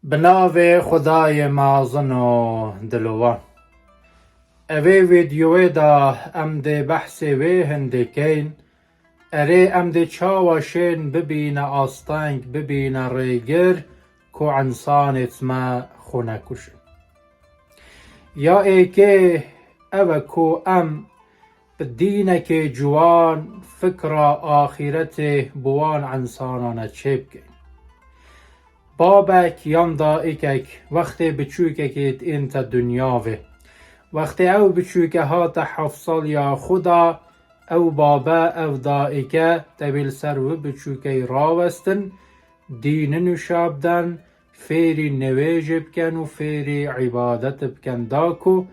به ناو خدای مازن و دلوان. اوی ویدیوی دا ام ده بحث وی هنده کین اره ام ده چاوشین ببینه آستنگ ببینه ریگر کو انسانت ما خونه کشن یا ای که او کو ام بدینه که جوان فکر آخرت بوان انسانانه چیب کن بابک یاندا ایکک وقتی بچوککیت انت دنیاوه وقتی او بچوکه هات 7 سال یا خدا او بابا او دائکه تبیل سر و بچوکه راوستن دین نشابدن فیری نویج بکن و فیری عبادت بکن داکو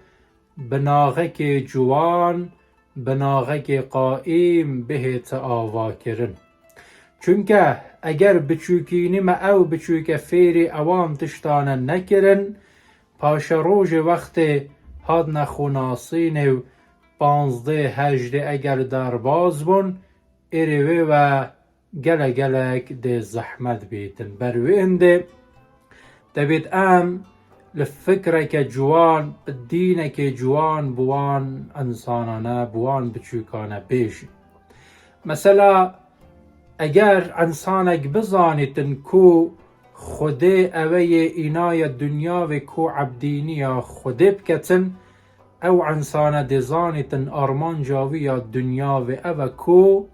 بناغه که جوان بناغه که قائم بهت آوا کرن چونکه اگر بچوکینی ما او بچوکه فیری اوام تشتانه نکرن پاش روژ وقت هاد نخوناسین و 15 18 اگر در باز بون ایروی و گلک ده زحمت بیتن بروی انده دبید ام لفکره که جوان بدینه که جوان بوان انسانانه بوان بچوکانه بیشی مثلا اگر انسانک بزانیتن کو خوده اوی اینای دنیا و کو عبدینی یا خوده بکتن او انسان دزانیتن آرمان جاوی یا دنیا و او کو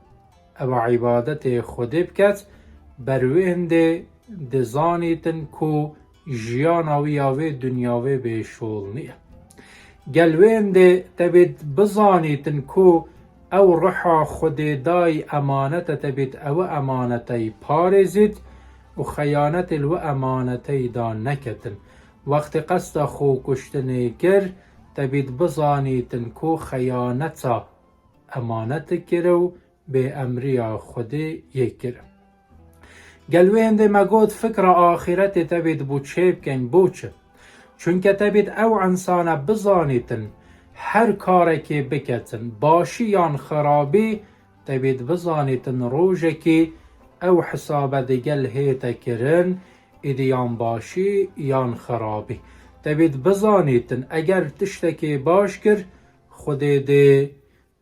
او عبادت خوده بکت بروینده دزانیتن کو جیاناوی آوی دنیاوی به شول نیه گلوینده تبید بزانیتن کو او روح خود دای امانت تبید او امانتی پارزید و خیانت الو امانتی دا نکتن وقت قصد خو کشتنی گر تبید بزانیتن کو خیانتا امانت کرو به امری خود یک کرم گلوینده مگود فکر آخرت تبید بو چه بکن بوچه چونکه تبید او انسان بزانیتن هر کاری که بکتن باشی یا خرابی تبید بزانیتن روژه که او حساب دیگل هیتا کرن ایدیان باشی یا خرابی تبید بزانیتن اگر تشتکی باش کر خود ده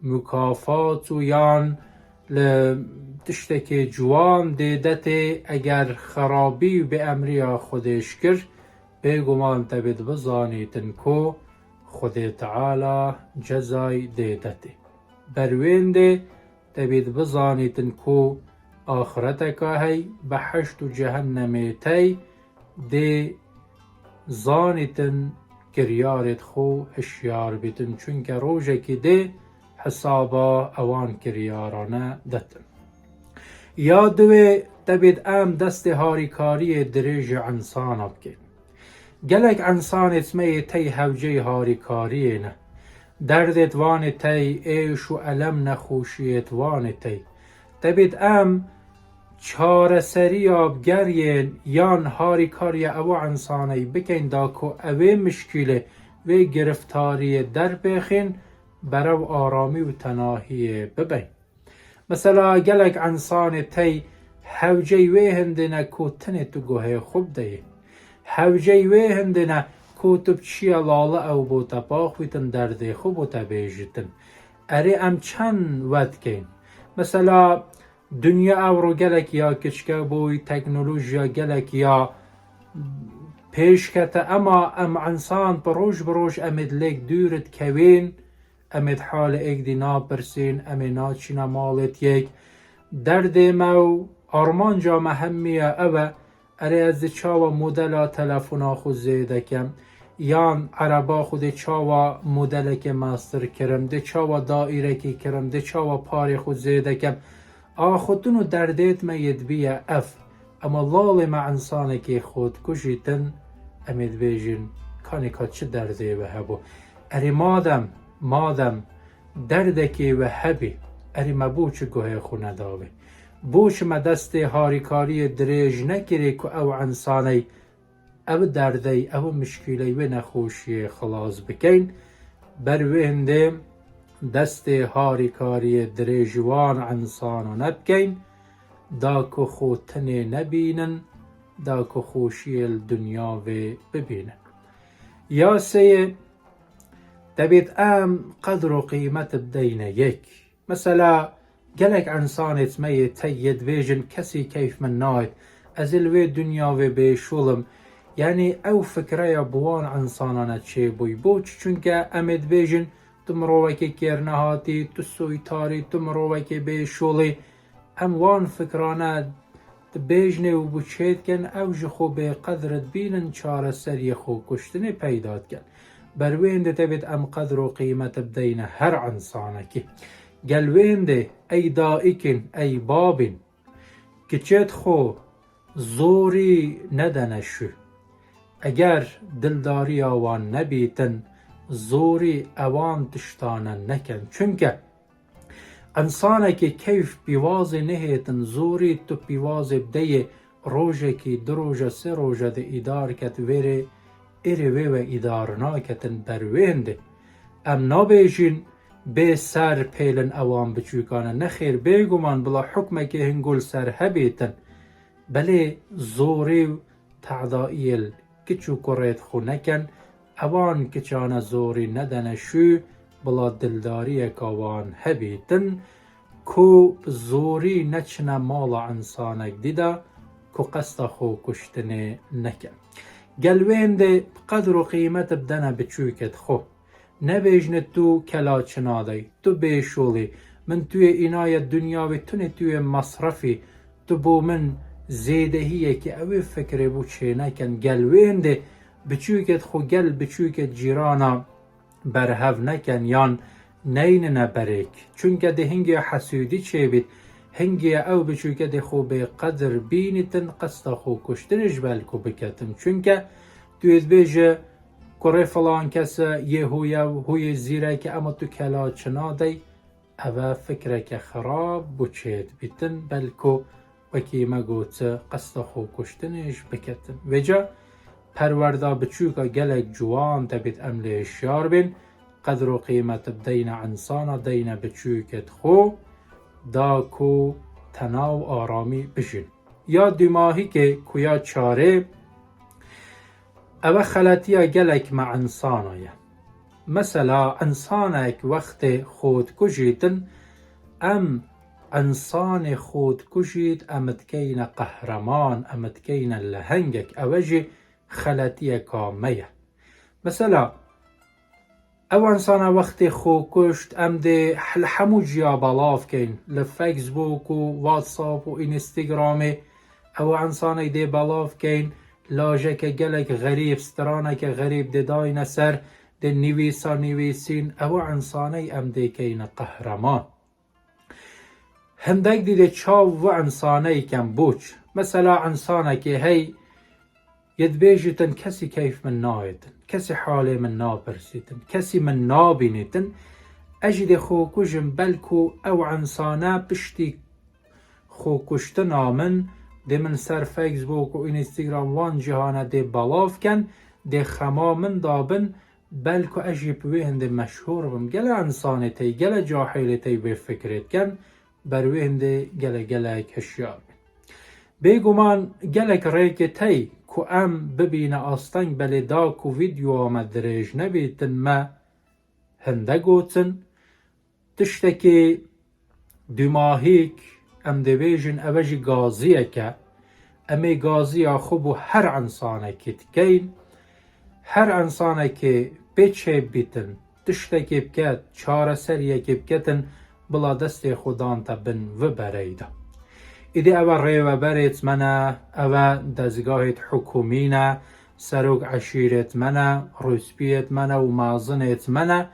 مکافات و یان تشتکی جوان دیدت اگر خرابی به امری خودش کر بگمان تبید بزانیتن کو خود تعالی جزای دیدته بروینده تبید بزانیتن کو آخرت که هی بحشت و جهنمی تی دی زانیتن کریارت خو هشیار بیتن چونکه روژه که دی حسابا اوان کریارانه دتن یادوی تبید ام دست هاریکاری دریج انسان بکن گلک انسان اسمه تی هوجه هاریکاری نه دردت وان تی ایش و علم نخوشیت وان تی تبید ام چاره سری آبگرین یان هاریکاری او انسانی بکن دا که اوی مشکله و گرفتاری در بخین برو آرامی و تناهی ببین مثلا گلک انسان تی هوجه وی هندنه که تنه تو گوه خوب ده هوجه وی هندنه که تو بچی لاله او بوتا باخویتن درده خوب بوتا بیجتن اره ام چند ود کن مثلا دنیا او رو گلک یا کچکه بوی تکنولوژیا گلک یا پیش کته اما ام انسان بروش امید لیک دورت کوین امید حال ایک دی ناپرسین امید ناچینا مالت یک درد مو آرمان جا مهمیه اوه اره از چاوا مدل تلفونا خود زیده کم یان عربا خود چاوا مدل که ماستر کرم ده چاوا دائره که کرم ده چاوا پاری خود زیده کم آخوتونو دردیت مید بیه اف اما لال ما انسانه که خود کشیتن امید بیجین کانی که چه درده و هبو اری مادم درده که و هبی اری ما بوچ گوه خونه داوی بوچ ما دست هاریکاری دریج نکری که او انسانه او درده او مشکلی و نخوشی خلاص بکن بروینده دست هاریکاری دریجوان انسانو نبکن دا که خودتنی نبینن دا که خوشی الدنیا و ببینن. یا سه دبید ام قدر و قیمت بدین یک. مثلا گلک انسانت می تید ویژن کسی کیف من ناید از الوی دنیا و به شولم، یعنی او فکره بوان انسانانت چه بوی بوچ، چونکه امید ویژن تمروکی کرنهاتی تو سویتاری تمروکی به شولی اموان فکرانه بیجنه و بچید کن او جخو به قدرت بینن چاره سری خو کشتنی پیداد کن. بروین ده تبید ام قدر و قیمت بدین هر انسانه که گلوین ده ای دائکن ای بابن که چید خو زوری ندنشو، اگر دلداری آوان نبیتن زوری اوان تشتانن نکن، چونکه انسانه که کیف بیواز نهیتن زوری تو بیواز بدهی روژه که دو روژه سه روژه ده ادار کت ویره ایره و ادار ناکتن بروینده. ام نابیجین به سر پیلن اوان بچوکانه نخیر بیگومان بلا حکمه که هنگول سر هبیتن، بله زوری تعدائیل کچو کرید خو نکن اوان کچانه زوری ندنشو بلا دلداری کاوان هبیتن کو زوری نچنه مال انسانک دیده کو قصد خو کشتنه نکن. گلوین ده قدر و قیمت بدنه بچوکت خو نبیجنه تو کلا چناده تو بیشولی من توی اینای دنیاوی تونه توی مصرفی تو بو من زیدهیه که اوی فکر بو چه نکن. گلوین ده بچوکت خو گل بچوکت جیرانا برهو نکن یان نین نبرک، چونکه ده هنگی حسودی چه بید هنگی او بچوکه ده خو به قدر بینیتن قصد خو کشتنش بلکو بکتن، چونکه توید بیجه کره فلان کسا یه هوی زیره که اما تو کلا چناده او فکره که خراب بچید بیتن بلکو وکی مگوت قصد خو کشتنش بکتن. وجا پرورده بچوکا گلک جوان تبید امله شیار بین قدر و قیمت بدین انسانا دین بچوکت خو دا کو تناو آرامی بشین. یا دیماهی که کویا چاره او خلطی گلک مع انسانایه. مثلا انسانک وقت خود کشیدن ام انسان خود کشید امدکین قهرمان امدکین لهنگک اوجی خلطی کامیه. مثلا او انسان وقت خو کشت ام ده همو جیا بلاف کن لفیسبوک و واتساپ و اینستاگرام او انسان ده بلاف کن لاجه که گلک غریب سترانه که غریب ده دای نسر ده نویسا نویسین او انسانه ام ده کین قهرمان. هندک دیده چاو و انسانه کم بوچ. مثلا انسانه که هی یدبیجتن کسی کیف من نایتن کسی حاله من نابرسیتن کسی من نابینیتن اجد خو کجم بلکو او انسانه پشتی خو کشتن آمن ده من سر فیسبوک و اینستاگرام وان جهانه ده بلاف کن ده خما من دابن بلکو اجی بوینده مشهور بم گل انسانه تی گل جاحیل تی به فکرت کن بروینده گل کشیار بیگمان گلک ریک تی کو ام ببینه آستنگ بله دا کو ویدیو آمد دریج نبیتن ما هنده گوتن تشتکی دیماهیک ام دویجن اوجی گازیه که امی گازیه خوبو هر انسانه کت کین هر انسانه که بیچه بیتن تشتکی بکت چاره سریه که بکتن بلا دست خودان تا بن و بریده. ایده او ریو بریت منه او دزگاهت حکومینه سروک عشیرت منه روسپیت منه و مازنت منه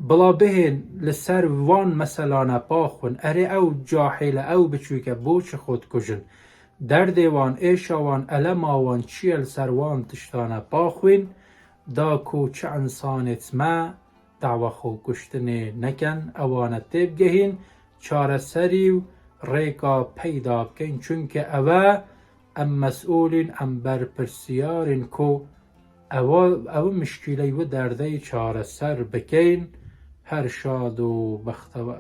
بلا بهن لسر وان مثلا نپاخون اره او جاحیل او بچوکه بوچ خود کجن در دیوان ایشاوان علماوان چیل سروان تشتانه پاخوین دا کو چه انسانت ما دعوه خو کشتنه نکن اوانت تیب گهین چاره سریو ریکا پیدا بکن چونکه اوه ام مسئولین ام برپرسیارین کو او مشکلی و درده چاره سر بکن هر شاد و بختور